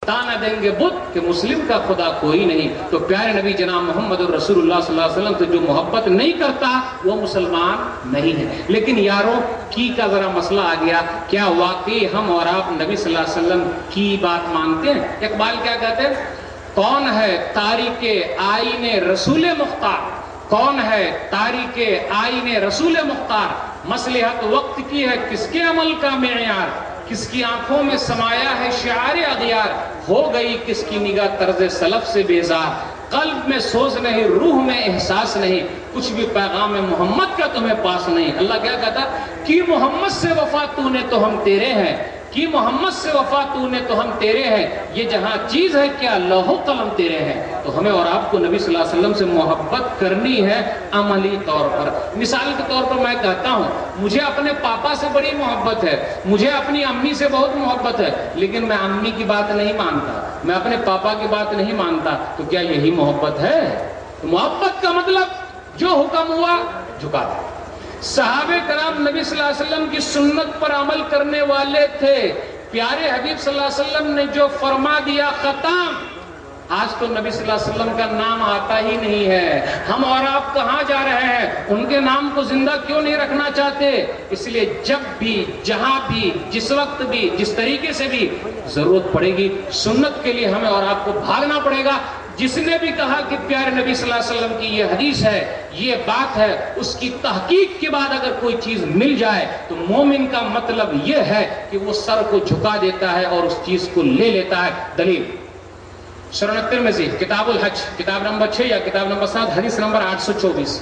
ताना देंगे बुत कि मुस्लिम का खुदा कोई नहीं। तो प्यारे नबी जनाब मोहम्मद रसूलुल्लाह सल्लल्लाहु अलैहि वसल्लम से जो मोहब्बत नहीं करता वो मुसलमान नहीं है। लेकिन यारों की का जरा मसला आ गया, क्या वाकई हम और आप नबी सल्लल्लाहु अलैहि वसल्लम की बात मानते हैं? इकबाल क्या कहते हैं, कौन है तारीके आईने रसूल मुख्तार, कौन है तारीके आईने रसूल मुख्तार, मसलहत वक्त की है किसके अमल का मेयार, किसकी आंखों में समाया है शिआर अगियार, हो गई किसकी निगाह तर्ज सलफ से बेजार, कल्ब में सोच नहीं रूह में एहसास नहीं, कुछ भी पैगाम मोहम्मद का तुम्हें पास नहीं। अल्लाह क्या कहता कि मोहम्मद से वफा तूने तो हम तेरे हैं, कि मोहम्मद से वफा तूने तो हम तेरे हैं, ये जहां चीज है क्या लौहो कलम तेरे हैं। तो हमें और आपको नबी सल्लल्लाहु अलैहि वसल्लम से मोहब्बत करनी है अमली तौर पर। मिसाल के तौर पर मैं कहता हूं मुझे अपने पापा से बड़ी मोहब्बत है, मुझे अपनी अम्मी से बहुत मोहब्बत है, लेकिन मैं अम्मी की बात नहीं मानता, मैं अपने पापा की बात नहीं मानता, तो क्या यही मोहब्बत है? तो मोहब्बत का मतलब जो हुक्म हुआ झुका दे। सहाबे कराम नबी सल्लल्लाहु अलैहि वसल्लम की सुन्नत पर अमल करने वाले थे। प्यारे हबीब सल्लल्लाहु अलैहि वसल्लम ने जो फरमा दिया खत्म, आज तो नबी सल्लल्लाहु अलैहि वसल्लम का नाम आता ही नहीं है। हम और आप कहाँ जा रहे हैं? उनके नाम को जिंदा क्यों नहीं रखना चाहते? इसलिए जब भी, जहां भी, जिस वक्त भी, जिस तरीके से भी जरूरत पड़ेगी, सुन्नत के लिए हमें और आपको भागना पड़ेगा। जिसने भी कहा कि प्यारे नबी सल्लल्लाहु अलैहि वसल्लम की ये हदीस है, ये बात है, उसकी तहकीक के बाद अगर कोई चीज मिल जाए तो मोमिन का मतलब ये है कि वो सर को झुका देता है और उस चीज को ले लेता है। दलील सुनन तिरमिज़ी किताबुल हज किताब नंबर 6 या किताब नंबर 7 हदीस नंबर 824।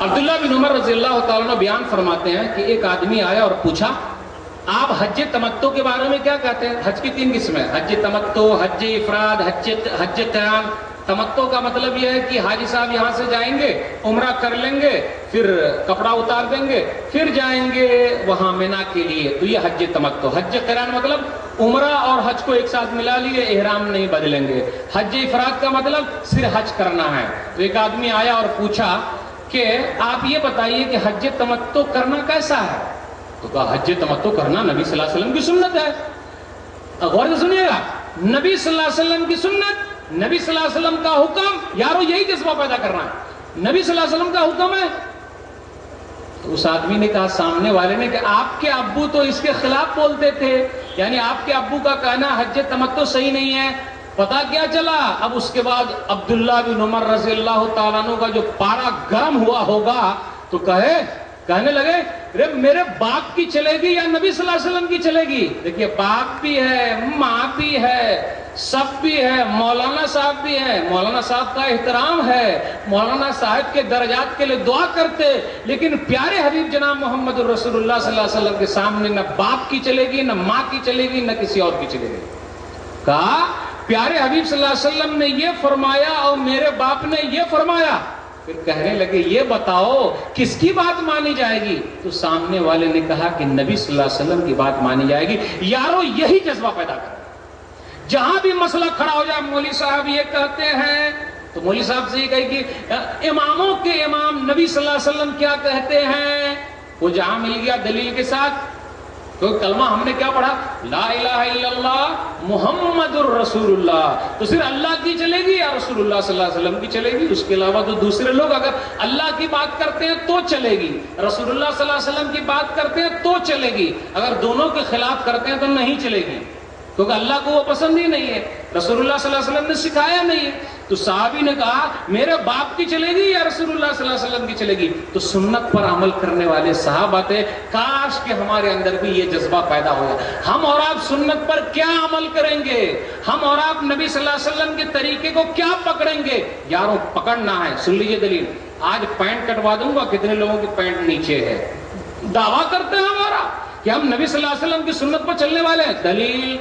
अब्दुल्लाह बिन उमर रज़ियल्लाहु ताला अन्हु बयान फरमाते हैं कि एक आदमी आया और पूछा, आप हज तमत्तो के बारे में क्या कहते हैं? हज की 3 किस्में, हज तमत्तो, हज इफराद, हज क़िरान। तमत्तो का मतलब यह है कि हाजी साहब यहाँ से जाएंगे, उम्रा कर लेंगे, फिर कपड़ा उतार देंगे, फिर जाएंगे वहां मिना के लिए, तो ये हज तमत्तो। हज क़िरान मतलब उम्रा और हज को एक साथ मिला लिए, एहराम नहीं बदलेंगे। हज इफराद का मतलब सिर्फ हज करना है। तो एक आदमी आया और पूछा कि आप ये बताइए कि हज तमत्तो करना कैसा है? तो कहा हज तमत्तो करना नबी सल्लल्लाहु अलैहि वसल्लम की सुन्नत है। गौर से सुनिएगा, नबी सल्लल्लाहु अलैहि वसल्लम की सुन्नत, नबी सल्लल्लाहु अलैहि वसल्लम का हुक्म। यारो यही जज्बा पैदा करना है, नबी सल्लल्लाहु अलैहि वसल्लम का हुक्म है। तो उस आदमी ने कहा, सामने वाले ने, कि आपके अब्बू तो इसके खिलाफ बोलते थे, यानी आपके अब्बू का कहना हज तमत्तो सही नहीं है। पता क्या चला? अब उसके बाद अब्दुल्लाह बिन उमर रज़ियल्लाहु ताला अन्हु का जो पारा गर्म हुआ होगा तो कहने लगे, अरे मेरे बाप की चलेगी या नबी सल्लल्लाहु अलैहि वसल्लम की चलेगी? देखिए, बाप भी है, माँ भी है, सब भी है, मौलाना साहब भी है, मौलाना साहब का एहतराम है, मौलाना साहब के दर्जात के लिए दुआ करते, लेकिन प्यारे हबीब जनाब मोहम्मद रसूलुल्लाह सल्लल्लाहु अलैहि वसल्लम के सामने न बाप की चलेगी, न माँ की चलेगी, न किसी और की चलेगी। कहा प्यारे हबीब सल्लल्लाहु अलैहि वसल्लम ने ये फरमाया और मेरे बाप ने ये फरमाया। फिर कहने लगे, ये बताओ किसकी बात मानी जाएगी? तो सामने वाले ने कहा कि नबी सल्लल्लाहु अलैहि वसल्लम की बात मानी जाएगी। यारो यही जज्बा पैदा कर, जहां भी मसला खड़ा हो जाए, मौली साहब ये कहते हैं, तो मौली साहब से ये कहे कि इमामों के इमाम नबी सल्लल्लाहु अलैहि वसल्लम क्या कहते हैं, वो जहां मिल गया दलील के साथ। तो कलमा हमने क्या पढ़ा, ला इलाहा इल्लल्लाह मुहम्मदुर रसूलुल्लाह, तो सिर्फ अल्लाह की चलेगी या रसूलुल्लाह सल्लल्लाहु अलैहि वसल्लम की चलेगी? उसके अलावा तो दूसरे लोग अगर अल्लाह की बात करते हैं तो चलेगी, रसूलुल्लाह सल्लल्लाहु अलैहि वसल्लम की बात करते हैं तो चलेगी, अगर दोनों के खिलाफ करते हैं तो नहीं चलेगी, क्योंकि अल्लाह को वो पसंद ही नहीं है, रसूलुल्लाह सल्लल्लाहु अलैहि वसल्लम ने सिखाया नहीं है। तो साहबी ने कहा, मेरे बाप की चलेगी या रसूलुल्लाह सल्लल्लाहु अलैहि वसल्लम की चलेगी? तो सुन्नत पर अमल करने वाले साहबा थे, काश कि हमारे अंदर भी ये जज्बा पैदा हो जाए। हम और आप सुन्नत पर क्या अमल करेंगे? हम और आप नबी सल्लल्लाहु अलैहि वसल्लम के तरीके को क्या पकड़ेंगे? यारों पकड़ना है। सुन लीजिए दलील, आज पैंट कटवा दूंगा, कितने लोगों की पैंट नीचे है, दावा करते हैं हमारा कि हम नबी सल्लल्लाहु अलैहि वसल्लम की सुन्नत पर चलने वाले हैं। दलील,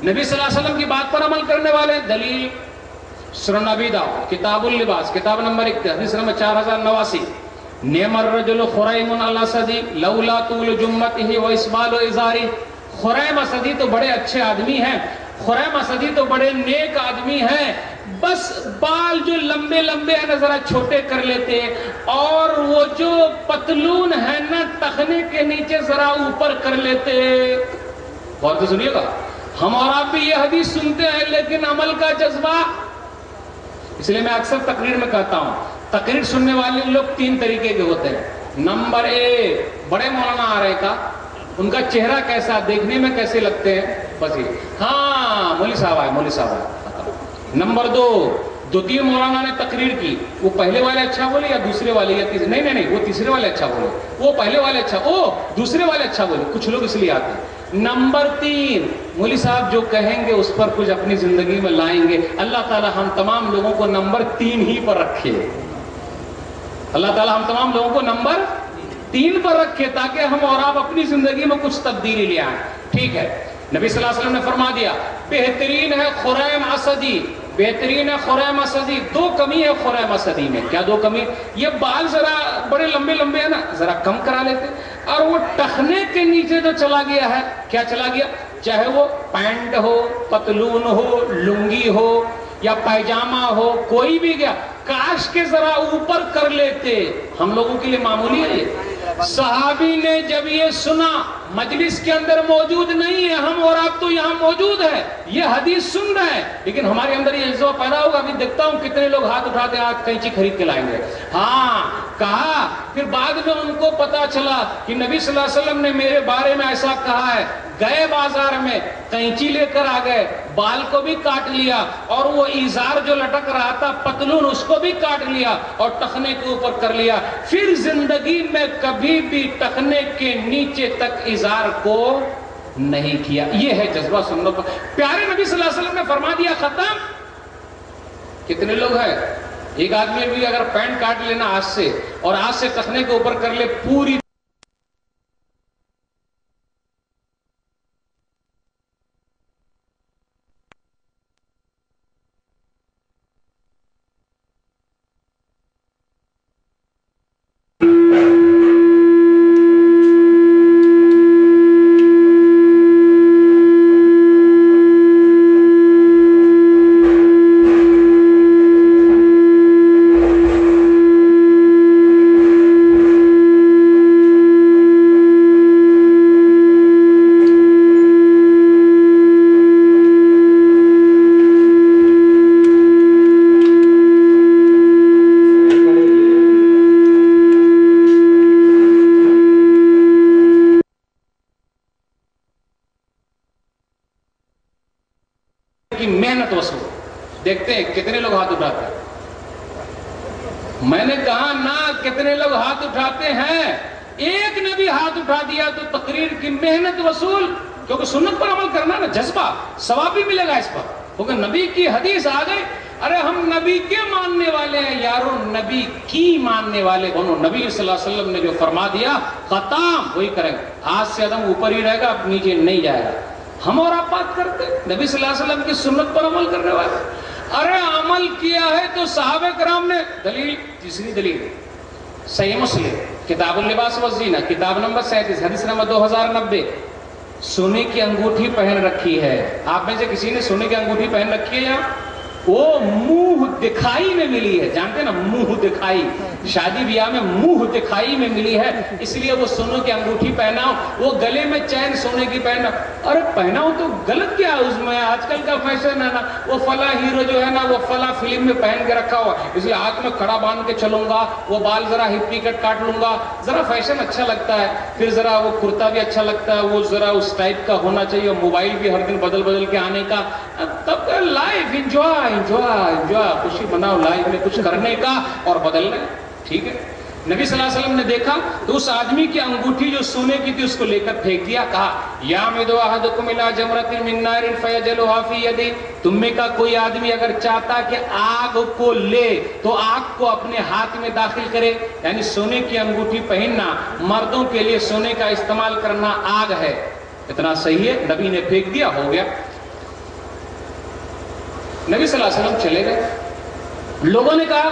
नबी सल्लल्लाहु अलैहि वसल्लम की बात पर अमल करने वाले हैं। दलील, सुनन अबी दाऊद किताबुल लिबास किताब नंबर 1 हदीस नंबर 4089, नेमर रजुल खुरैमुन अल असदी लौला तूल जुम्मतिही व इस्बाल इज़ारी। खुरैम असदी तो बड़े अच्छे आदमी हैं, खुरैम असदी तो बड़े नेक आदमी हैं, बस बाल जो लंबे लंबे हैं ना जरा छोटे कर लेते, और वो जो पतलून है ना टखने के नीचे जरा ऊपर कर लेते। غور سے سنیے گا، ہم اور آپ بھی یہ حدیث سنتے ہیں لیکن عمل کا جذبہ، اس لیے میں اکثر تقریر میں کہتا ہوں تقریر سننے والے لوگ 3 طریقے کے ہوتے ہیں۔ نمبر 1 بڑے مولانا آ رہے کا، ان کا چہرہ کیسا، دیکھنے میں کیسے لگتے ہیں، بس یہ ہاں مولوی صاحب آئے، مولوی صاحب آئے۔ نمبر 2 3 مولانا نے تقریر کی، وہ پہلے والے اچھا بولے یا دوسرے والے یا تیسرے، نہیں وہ تیسرے والے اچھا بولے، وہ پہلے والے اچھا، دوسرے والے اچھا بولے، کچھ لوگ اس لیے آتے ہیں۔ نمبر 3 مولوی صاحب جو کہیں گے اس پر کچھ اپنی زندگی میں لائیں گے۔ اللہ تعالی ہم تمام لوگوں کو نمبر 3 ہی پر رکھے، اللہ تعالی ہم تمام لوگوں کو نمبر 3 پر رکھے تاکہ ہم اور آپ اپنی زندگی میں کچھ تبدیلی لے آئیں۔ ٹھیک ہے، نبی صلی اللہ علیہ وسلم نے فرما دیا بہترین ہے خریم اسدی، بہترین ہے خریم اسدی۔ 2 کمی ہے خریم اسدی میں، کیا 2 کمی؟ یہ بال ذرا بڑے لمبے لمبے ہیں نا، ذرا کم کرا لیتے، اور وہ ٹخنے کے نیچے جو چلا گیا ہے، کیا چلا گیا؟ چاہے وہ پینٹ ہو، پتلون ہو، لنگی ہو یا پائجامہ ہو، کوئی بھی گیا، کاش کے ذرا اوپر کر لیتے۔ ہم لوگوں کے لیے معمولی ہے یہ۔ صحابی نے جب یہ سنا، مجلس کے اندر موجود نہیں ہے، ہم اور آپ تو یہاں موجود ہے، یہ حدیث سن رہے ہیں، لیکن ہمارے اندر یہ جذبہ پیدا ہوگا۔ ابھی دیکھتا ہوں کتنے لوگ ہاتھ اٹھاتے ہیں، آج قینچی خرید کے لائیں گے، ہاں کہا۔ پھر بعد میں ان کو پتا چلا کہ نبی صلی اللہ علیہ وسلم نے میرے بارے میں ایسا کہا ہے، گئے بازار میں قینچی لے کر آ گئے، بال کو بھی کاٹ لیا، اور وہ ایزار جو لٹک رہا تھا پتلون اس کو بھی کاٹ لیا اور ٹخنے کے اوپر کر لیا۔ پھر زندگی میں کبھی بھی ٹخنے کے نیچے تک ایزار کو نہیں کیا۔ یہ ہے جذبہ سنت پر۔ پیارے نبی صلی اللہ علیہ وسلم نے فرما دیا ختم۔ کتنے لوگ ہیں، ایک آدمی بھی اگر پینٹ کاٹ لینا آج سے اور آج سے ٹخنے کے اوپر کر لے، پوری کی محنت وصول۔ دیکھتے ہیں کتنے لوگ ہاتھ اٹھاتے ہیں، میں نے کہا نا کتنے لوگ ہاتھ اٹھاتے ہیں، ایک نے بھی ہاتھ اٹھا دیا تو تقریر کی محنت وصول، کیونکہ سنت پر عمل کرنا نا، جذبہ، ثواب بھی ملے گا اس پر، کیونکہ نبی کی حدیث آ گئی۔ ارے ہم نبی کے ماننے والے ہیں یارو، نبی کی ماننے والے کون؟ نبی صلی اللہ علیہ وسلم نے جو فرما دیا ختم، وہی کریں گے۔ ہاتھ سے عدم اوپر ہی رہے گا، اب نیچے نہیں جائے گا۔ ہم اور آپ بات کرتے نبی صلی اللہ علیہ وسلم کی سنت پر عمل کرنے والے، ارے عمل کیا ہے تو صحابہ کرام نے۔ دلیل، تیسری دلیل صحیح مسلم کتاب اللباس والزینہ، کتاب نمبر 37، حدیث نمبر 2090، سونے کی انگوٹھی پہن رکھی ہے۔ آپ میں سے کسی نے سونے کی انگوٹھی پہن رکھی ہے؟ یا وہ منہ دکھائی میں ملی ہے، جانتے ہیں نا منہ دکھائی، شادی بیاہ میں منہ دکھائی میں ملی ہے، اس لیے وہ سونے کی انگوٹھی پہنا، وہ گلے میں چین سونے کی پہنا۔ ارے پہنا ہو تو غلط کیا ہے اس میں؟ آج کل کا فیشن ہے نا، وہ فلاں ہیرو جو ہے نا وہ فلاں فلم میں پہن کے رکھا ہوا، اس لیے ہاتھ میں کھڑا باندھ کے چلوں گا، وہ بال ذرا ہپی کٹ کاٹ لوں گا، ذرا فیشن اچھا لگتا ہے، پھر ذرا وہ کرتا بھی اچھا لگتا ہے، وہ ذرا اس ٹائپ کا ہونا چاہیے، موبائل بھی ہر دن بدل بدل کے آنے کا، تب لائف انجوائے خوشی مناؤ، لائف میں کچھ کرنے کا اور بدلنے۔ ٹھیک ہے، نبی صلی اللہ علیہ وسلم نے دیکھا تو اس آدمی کی انگوٹھی جو سونے کی تھی اس کو لے کر پھینک دیا، کہا یامد احدکم الی جمرۃ من نار فیجعلھا فی یدہ، تم میں کا کوئی آدمی اگر چاہتا کہ آگ کو لے تو آگ کو اپنے ہاتھ میں داخل کرے، یعنی سونے کی انگوٹھی پہننا مردوں کے لیے سونے کا استعمال کرنا آگ ہے۔ اتنا صحیح ہے، نبی نے پھینک دیا، ہو گیا۔ نبی صلی اللہ علیہ وسلم چلے گئے، لوگوں نے کہا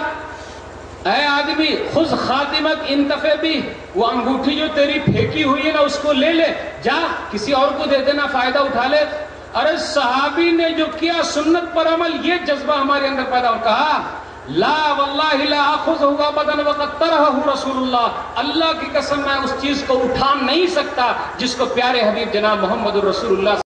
اے آدمی خذ خاتمک انتفع بھی، وہ انگوٹھی جو تیری پھینکی ہوئی ہے نا اس کو لے لے، جا کسی اور کو دے دینا، فائدہ اٹھا لے۔ ارے صحابی نے جو کیا سنت پر عمل، یہ جذبہ ہمارے اندر پیدا ہو، کہا لا واللہ لا اخذہ ابدا وقد ترکہ رسول اللہ، اللہ کی قسم میں اس چیز کو اٹھا نہیں سکتا جس کو پیارے حبیب جناب محمد الرسول اللہ